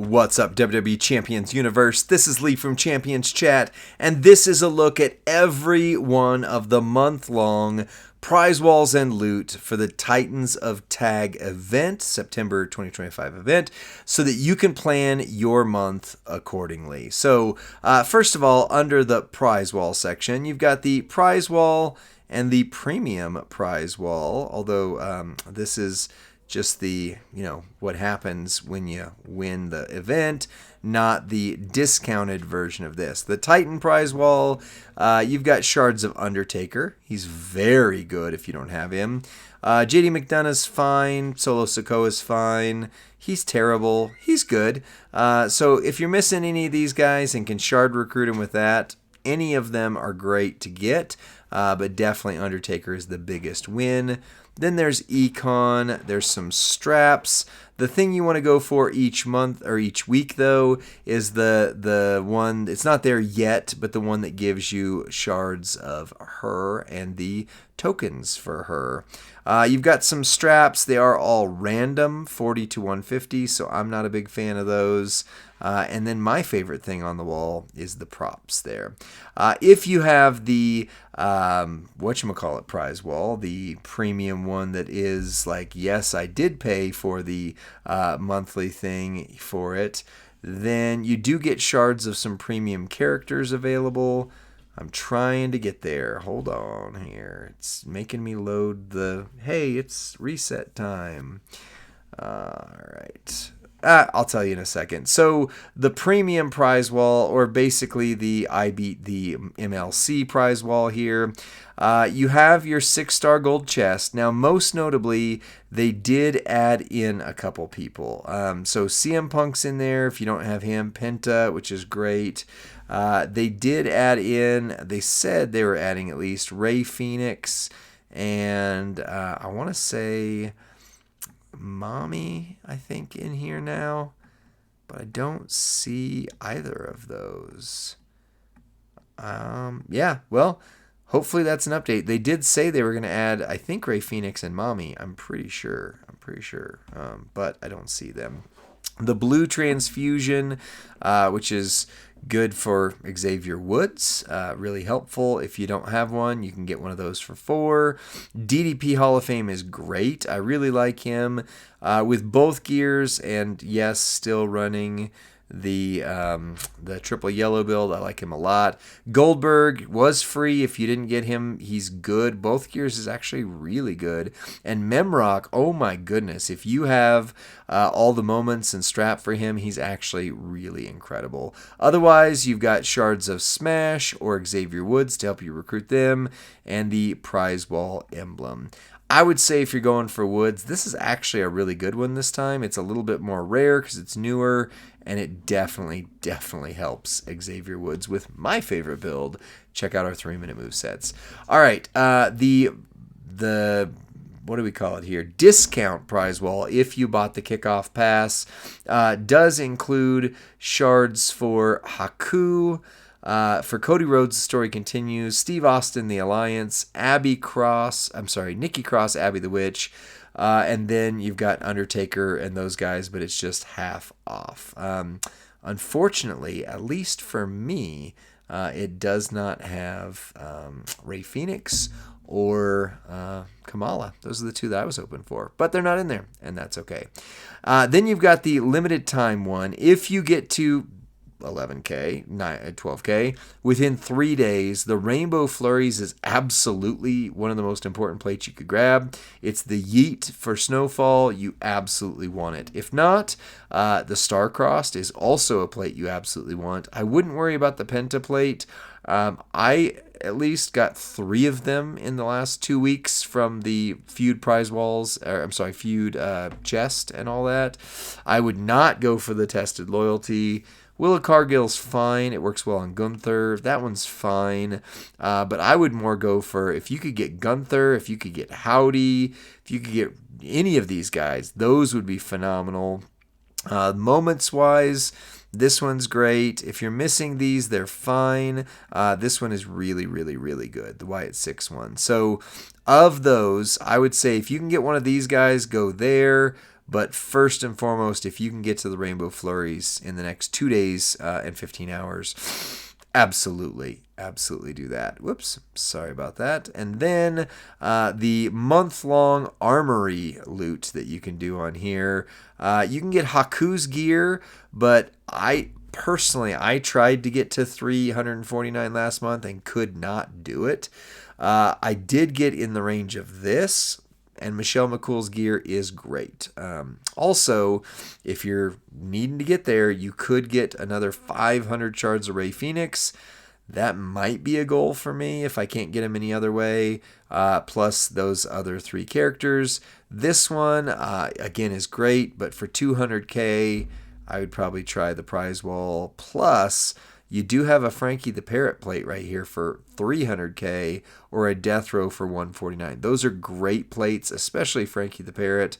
What's up, WWE Champions Universe? This is Lee from Champions Chat, and this is a look at every one of the month-long Prizewalls and loot for the Titans of Tag event, September 2025 event, so that you can plan your month accordingly. So, first of all, under the Prizewall section, you've got the Prizewall and the Premium Prizewall, although this is just the, what happens when you win the event, not the discounted version of this. The Titan Prizewall, you've got Shards of Undertaker. He's very good if you don't have him. JD McDonough's fine. Solo Sikoa's fine. He's terrible. He's good. So if you're missing any of these guys and can shard recruit him with that, any of them are great to get, but definitely Undertaker is the biggest win. Then there's Econ, there's some straps. The thing you want to go for each month or each week, though, is the one, it's not there yet, but the one that gives you shards of her and the tokens for her. You've got some straps. They are all random, 40 to 150, so I'm not a big fan of those. And then my favorite thing on the wall is the props there. If you have the, Prizewall, the premium one that is like, yes, I did pay for the monthly thing for it, then you do get shards of some premium characters available. I'm trying to get there. Hold on here. It's making me load the, hey, it's reset time. All right. I'll tell you in a second. So the premium prize wall, or basically the I beat the MLC prize wall here, you have your 6-star gold chest. Now, most notably, they did add in a couple people. So CM Punk's in there if you don't have him. Penta, which is great. They did add in, they said they were adding at least Ray Phoenix, and I want to say Mommy, I think, in here now, but I don't see either of those. Yeah, well, hopefully that's an update. They did say they were going to add, I think, Ray Phoenix and Mommy. I'm pretty sure, but I don't see them. The blue transfusion, which is good for Xavier Woods, really helpful. If you don't have one, you can get one of those for $4. DDP Hall of Fame is great. I really like him with both gears, and yes, still running the triple yellow build. I like him a lot. Goldberg was free. If you didn't get him, he's good. Both gears is actually really good. And Memrock, oh my goodness, if you have all the moments and strap for him, he's actually really incredible. Otherwise, you've got Shards of Smash or Xavier Woods to help you recruit them, and the Prizewall emblem. I would say if you're going for Woods, this is actually a really good one this time. It's a little bit more rare because it's newer, and it definitely helps Xavier Woods with my favorite build. Check out our 3-minute move sets. All right, the what do we call it here? Discount prize wall, if you bought the kickoff pass, does include shards for Haku. For Cody Rhodes, the story continues. Steve Austin, the Alliance. Nikki Cross, Abby the Witch. And then you've got Undertaker and those guys, but it's just half off. Unfortunately, at least for me, it does not have Ray Phoenix or Kamala. Those are the two that I was hoping for, but they're not in there, and that's okay. Then you've got the limited time one. If you get to 11K, 12K, within 3 days, the Rainbow Flurries is absolutely one of the most important plates you could grab. It's the Yeet for Snowfall. You absolutely want it. If not, the Star-Crossed is also a plate you absolutely want. I wouldn't worry about the Penta plate. I at least got 3 of them in the last 2 weeks from the Feud Feud chest and all that. I would not go for the Tested Loyalty. Willa Cargill's fine. It works well on Gunther. That one's fine. But I would more go for, if you could get Gunther, if you could get Howdy, if you could get any of these guys, those would be phenomenal. Moments-wise, this one's great. If you're missing these, they're fine. This one is really, really, really good, the Wyatt 6 one. So of those, I would say if you can get one of these guys, go there. But first and foremost, if you can get to the Rainbow Flurries in the next 2 days and 15 hours, absolutely do that. Whoops, sorry about that. And then the month-long armory loot that you can do on here. You can get Haku's gear, but I tried to get to 349 last month and could not do it. I did get in the range of this, and Michelle McCool's gear is great. Also, if you're needing to get there, you could get another 500 shards of Ray Phoenix. That might be a goal for me if I can't get him any other way, plus those other 3 characters. This one, again, is great, but for 200k, I would probably try the Prizewall. Plus, you do have a Frankie the Parrot plate right here for 300k or a Death Row for 149. Those are great plates, especially Frankie the Parrot.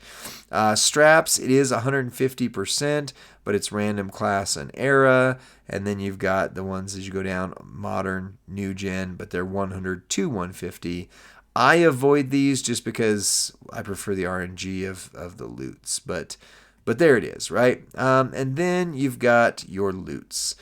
Straps, it is 150%, but it's random class and era. And then you've got the ones as you go down, modern, new gen, but they're 100 to 150. I avoid these just because I prefer the RNG of the loots, but there it is, right? And then you've got your loots.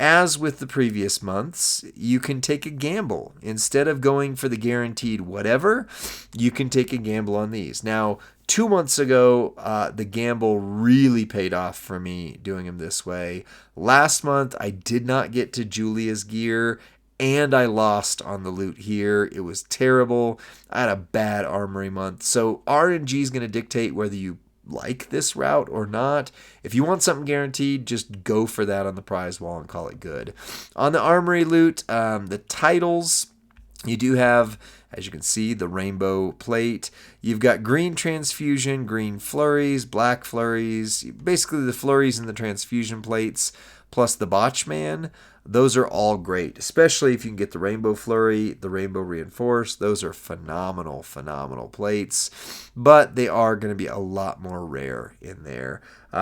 As with the previous months, you can take a gamble. Instead of going for the guaranteed whatever, you can take a gamble on these. Now, 2 months ago, the gamble really paid off for me doing them this way. Last month, I did not get to Julia's gear, and I lost on the loot here. It was terrible. I had a bad armory month. So RNG is going to dictate whether you like this route or not. If you want something guaranteed, just go for that on the prize wall and call it good. On the armory loot, the titles, you do have, as you can see, the rainbow plate. You've got green transfusion, green flurries, black flurries, basically the flurries and the transfusion plates, plus the Botchman. Those are all great, especially if you can get the Rainbow Flurry, the Rainbow Reinforced. Those are phenomenal plates, but they are going to be a lot more rare in there.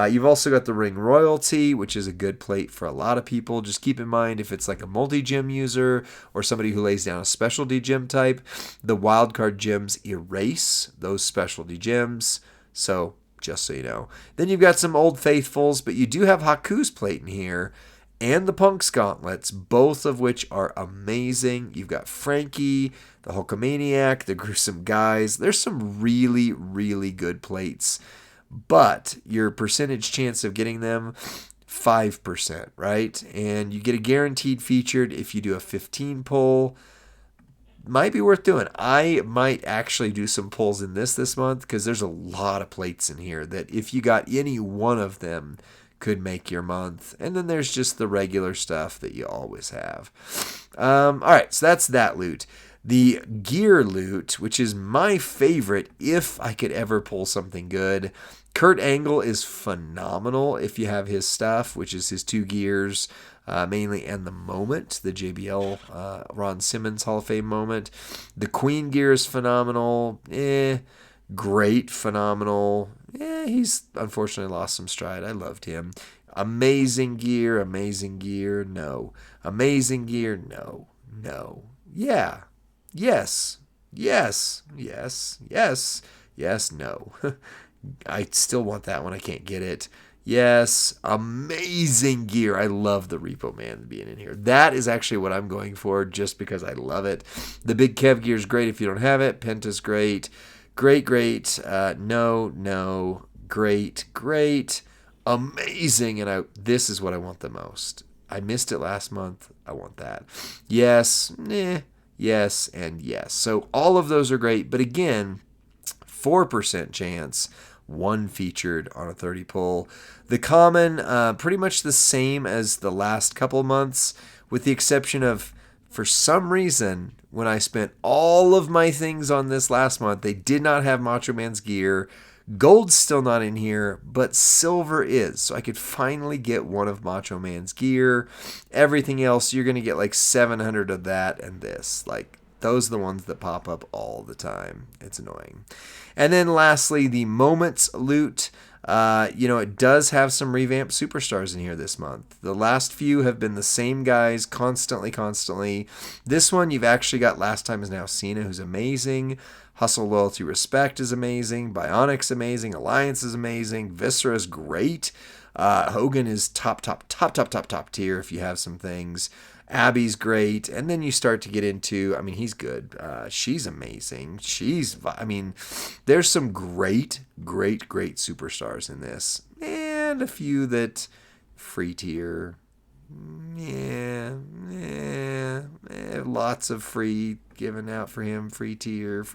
You've also got the Ring Royalty, which is a good plate for a lot of people. Just keep in mind if it's like a multi-gem user or somebody who lays down a specialty gem type, the wildcard gems erase those specialty gems. So just so you know. Then you've got some Old Faithfuls, but you do have Haku's plate in here, and the Punk's Gauntlets, both of which are amazing. You've got Frankie, the Hulkamaniac, the Gruesome Guys. There's some really, really good plates, but your percentage chance of getting them, 5%, right? And you get a guaranteed featured if you do a 15 pull. Might be worth doing. I might actually do some pulls in this month because there's a lot of plates in here that if you got any one of them could make your month. And then there's just the regular stuff that you always have. All right, so that's that loot. The gear loot, which is my favorite if I could ever pull something good. Kurt Angle is phenomenal if you have his stuff, which is his 2 gears, mainly, and the moment, the JBL Ron Simmons Hall of Fame moment. The Queen gear is phenomenal. Great, phenomenal. He's unfortunately lost some stride. I loved him. Amazing gear, no. Amazing gear, no. Yeah. Yes, no. I still want that one. I can't get it. Yes, amazing gear. I love the Repo Man being in here. That is actually what I'm going for just because I love it. The Big Kev gear is great if you don't have it. Penta's great. Great. No. Great. Amazing. And this is what I want the most. I missed it last month. I want that. Yes, yes, and yes. So all of those are great. But again, 4% chance, 1 featured on a 30 pull. The common, pretty much the same as the last couple months, with the exception of, for some reason, when I spent all of my things on this last month, they did not have Macho Man's gear. Gold's still not in here, but silver is. So I could finally get one of Macho Man's gear. Everything else, you're going to get like 700 of that and this. Like, those are the ones that pop up all the time. It's annoying. And then lastly, the Moments loot. It does have some revamped superstars in here this month. The last few have been the same guys constantly. This one, you've actually got Last Time Is Now Cena, who's amazing. Hustle, Loyalty, Respect is amazing. Bionic's amazing. Alliance is amazing. Viscera's great. Hogan is top tier if you have some things. Abby's great. And then you start to get into, he's good. She's amazing. There's some great superstars in this. And a few that free tier. Lots of free given out for him. Free tier.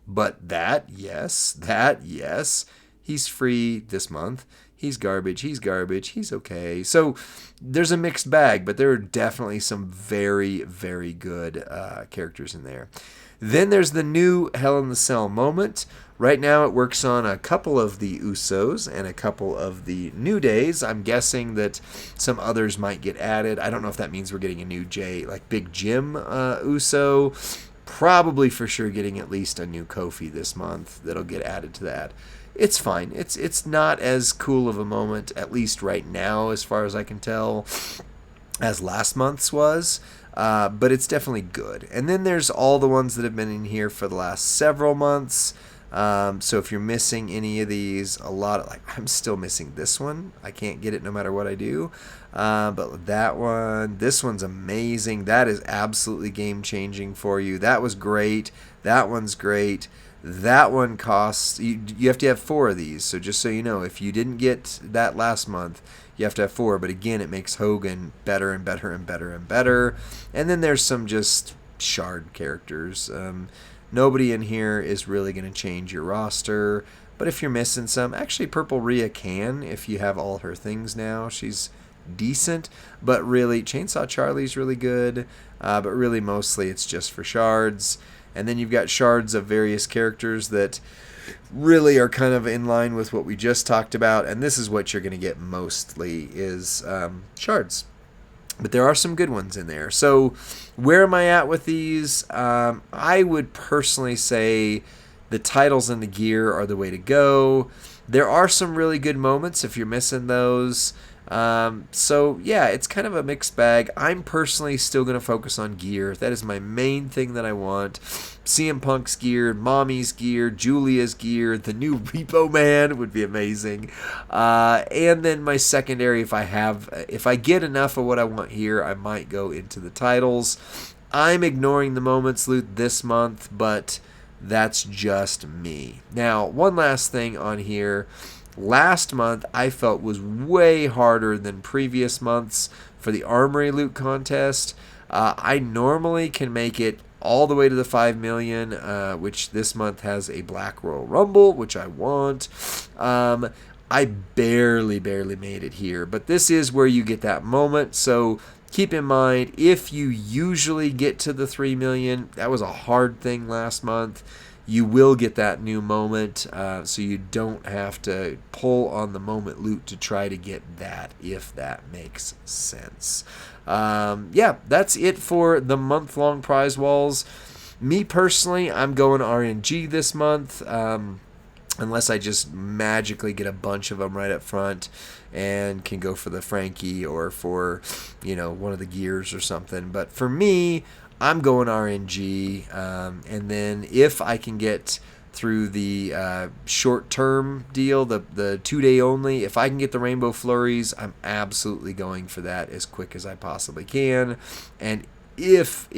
But that, yes. He's free this month. He's garbage. He's okay. So there's a mixed bag, but there are definitely some very, very good characters in there. Then there's the new Hell in the Cell moment. Right now it works on a couple of the Usos and a couple of the New Days. I'm guessing that some others might get added. I don't know if that means we're getting a new Big Jim Uso. Probably for sure getting at least a new Kofi this month that'll get added to that. It's fine. It's not as cool of a moment, at least right now, as far as I can tell, as last month's was. But it's definitely good. And then there's all the ones that have been in here for the last several months. So if you're missing any of these, I'm still missing this one. I can't get it no matter what I do. But this one's amazing. That is absolutely game-changing for you. That was great. That one's great. That one costs, you have to have 4 of these. So just so you know, if you didn't get that last month, you have to have 4. But again, it makes Hogan better and better. And then there's some just shard characters. Nobody in here is really going to change your roster. But if you're missing some, actually Purple Rhea can if you have all her things now. She's decent. But really, Chainsaw Charlie's really good. But really, mostly it's just for shards. And then you've got shards of various characters that really are kind of in line with what we just talked about. And this is what you're going to get mostly is shards. But there are some good ones in there. So where am I at with these? I would personally say the titles and the gear are the way to go. There are some really good moments if you're missing those. So yeah, it's kind of a mixed bag. I'm personally still going to focus on gear. That is my main thing that I want. CM Punk's gear, Mommy's gear, Julia's gear, the new Repo Man would be amazing. And then my secondary, if I get enough of what I want here, I might go into the titles. I'm ignoring the moments loot this month, but that's just me. Now, one last thing on here. Last month, I felt was way harder than previous months for the Armory Loot Contest. I normally can make it all the way to the 5 million, which this month has a Black Royal Rumble, which I want. I barely made it here, but this is where you get that moment. So keep in mind, if you usually get to the 3 million, that was a hard thing last month. You will get that new moment, so you don't have to pull on the moment loot to try to get that, if that makes sense. That's it for the month-long prize walls. Me personally, I'm going RNG this month, unless I just magically get a bunch of them right up front and can go for the Frankie or for, one of the gears or something. But for me, I'm going RNG, and then if I can get through the short-term deal, the 2-day only, if I can get the Rainbow Flurries, I'm absolutely going for that as quick as I possibly can. And if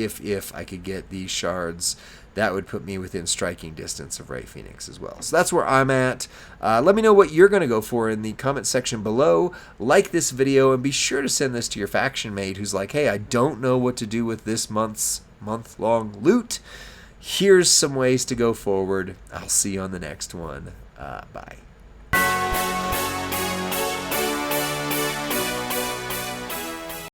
I could get these shards, that would put me within striking distance of Rey Fenix as well. So that's where I'm at. Let me know what you're going to go for in the comment section below. Like this video and be sure to send this to your faction mate who's like, hey, I don't know what to do with this month-long loot. Here's some ways to go forward. I'll see you on the next one. Bye.